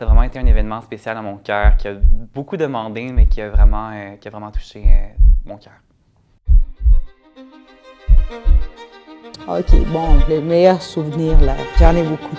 Ça a vraiment été un événement spécial à mon cœur, qui a beaucoup demandé, mais qui a vraiment touché mon cœur. OK, bon, les meilleurs souvenirs, là, j'en ai beaucoup.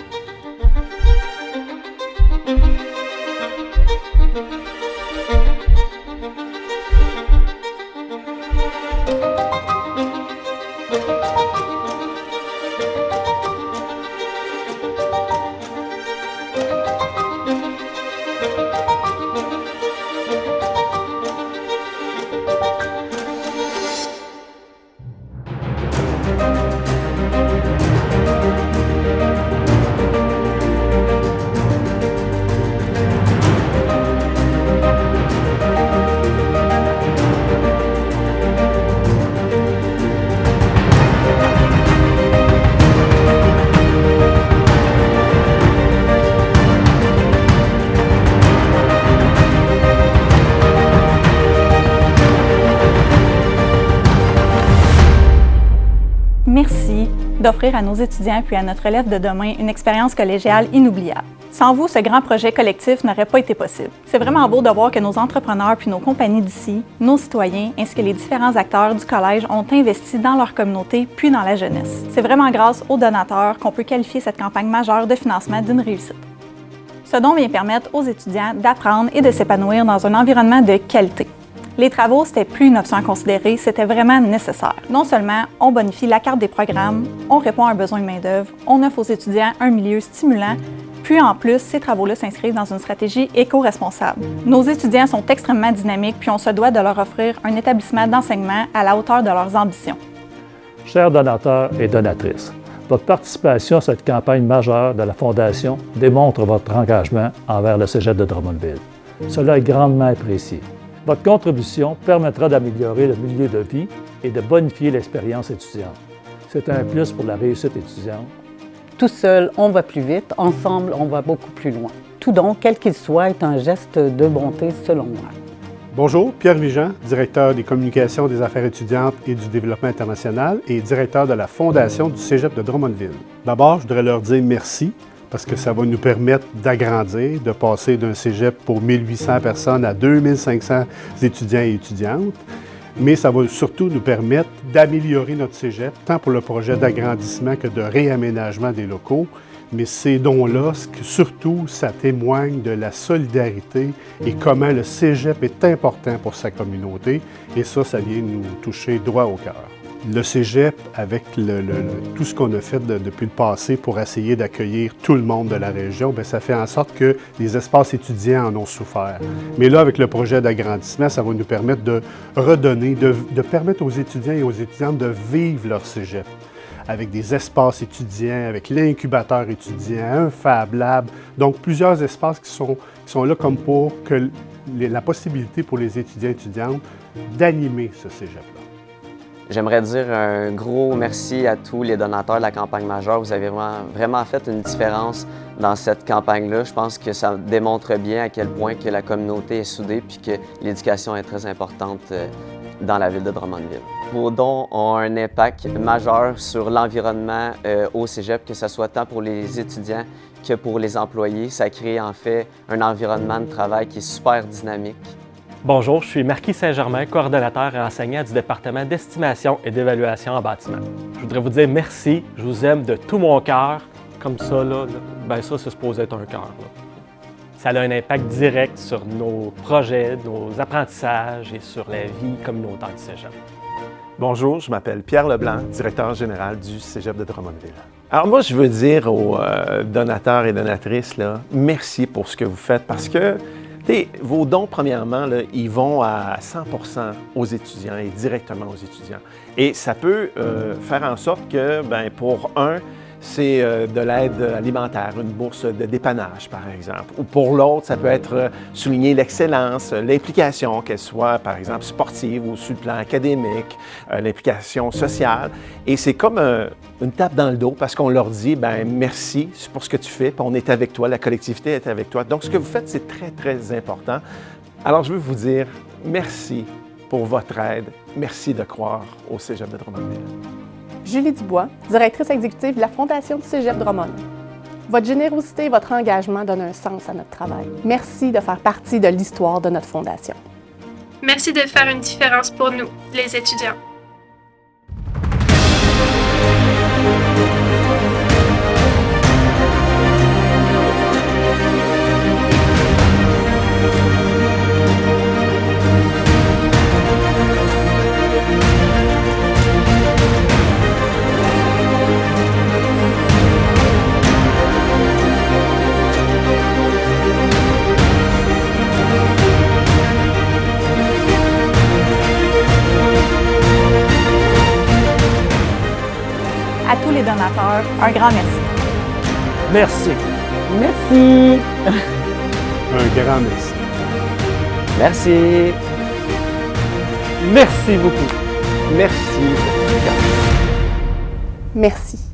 Merci d'offrir à nos étudiants puis à notre relève de demain une expérience collégiale inoubliable. Sans vous, ce grand projet collectif n'aurait pas été possible. C'est vraiment beau de voir que nos entrepreneurs puis nos compagnies d'ici, nos citoyens, ainsi que les différents acteurs du collège ont investi dans leur communauté puis dans la jeunesse. C'est vraiment grâce aux donateurs qu'on peut qualifier cette campagne majeure de financement d'une réussite. Ce don vient permettre aux étudiants d'apprendre et de s'épanouir dans un environnement de qualité. Les travaux, c'était plus une option à considérer, c'était vraiment nécessaire. Non seulement on bonifie la carte des programmes, on répond à un besoin de main-d'œuvre, on offre aux étudiants un milieu stimulant, puis en plus, ces travaux-là s'inscrivent dans une stratégie éco-responsable. Nos étudiants sont extrêmement dynamiques, puis on se doit de leur offrir un établissement d'enseignement à la hauteur de leurs ambitions. Chers donateurs et donatrices, votre participation à cette campagne majeure de la Fondation démontre votre engagement envers le Cégep de Drummondville. Cela est grandement apprécié. Votre contribution permettra d'améliorer le milieu de vie et de bonifier l'expérience étudiante. C'est un plus pour la réussite étudiante. Tout seul, on va plus vite. Ensemble, on va beaucoup plus loin. Tout don, quel qu'il soit, est un geste de bonté selon moi. Bonjour, Pierre Vigent, directeur des communications des affaires étudiantes et du développement international et directeur de la Fondation du Cégep de Drummondville. D'abord, je voudrais leur dire merci parce que ça va nous permettre d'agrandir, de passer d'un cégep pour 1800 personnes à 2500 étudiants et étudiantes. Mais ça va surtout nous permettre d'améliorer notre cégep, tant pour le projet d'agrandissement que de réaménagement des locaux. Mais ces dons-là, surtout, ça témoigne de la solidarité et comment le cégep est important pour sa communauté. Et ça vient nous toucher droit au cœur. Le cégep, avec tout ce qu'on a fait depuis le passé pour essayer d'accueillir tout le monde de la région, bien, ça fait en sorte que les espaces étudiants en ont souffert. Mais là, avec le projet d'agrandissement, ça va nous permettre de redonner, de permettre aux étudiants et aux étudiantes de vivre leur cégep avec des espaces étudiants, avec l'incubateur étudiant, un Fab Lab. Donc, plusieurs espaces qui sont là comme pour que la possibilité pour les étudiants et étudiantes d'animer ce cégep-là. J'aimerais dire un gros merci à tous les donateurs de la campagne majeure. Vous avez vraiment fait une différence dans cette campagne-là. Je pense que ça démontre bien à quel point que la communauté est soudée puis que l'éducation est très importante dans la ville de Drummondville. Vos dons ont un impact majeur sur l'environnement au cégep, que ce soit tant pour les étudiants que pour les employés. Ça crée en fait un environnement de travail qui est super dynamique. Bonjour, je suis Marquis Saint-Germain, coordonnateur et enseignant du département d'estimation et d'évaluation en bâtiment. Je voudrais vous dire merci, je vous aime de tout mon cœur. Comme ça, ben ça, c'est supposé être un cœur. Ça a un impact direct sur nos projets, nos apprentissages et sur la vie communautaire du cégep. Bonjour, je m'appelle Pierre Leblanc, directeur général du Cégep de Drummondville. Alors moi, je veux dire aux donateurs et donatrices, merci pour ce que vous faites parce que vos dons, premièrement, ils vont à 100% aux étudiants et directement aux étudiants. Et ça peut faire en sorte que, pour un, c'est de l'aide alimentaire, une bourse de dépannage, par exemple. Ou pour l'autre, ça peut être souligner l'excellence, l'implication, qu'elle soit, par exemple, sportive ou sur le plan académique, l'implication sociale. Et c'est comme une tape dans le dos parce qu'on leur dit, merci pour ce que tu fais, puis on est avec toi, la collectivité est avec toi. Donc, ce que vous faites, c'est très, très important. Alors, je veux vous dire merci pour votre aide. Merci de croire au Cégep de Drummondville. Julie Dubois, directrice exécutive de la Fondation du Cégep Drummond. Votre générosité et votre engagement donnent un sens à notre travail. Merci de faire partie de l'histoire de notre fondation. Merci de faire une différence pour nous, les étudiants. À tous les donateurs, un grand merci. Merci. Merci. Un grand merci. Merci. Merci beaucoup. Merci. Merci.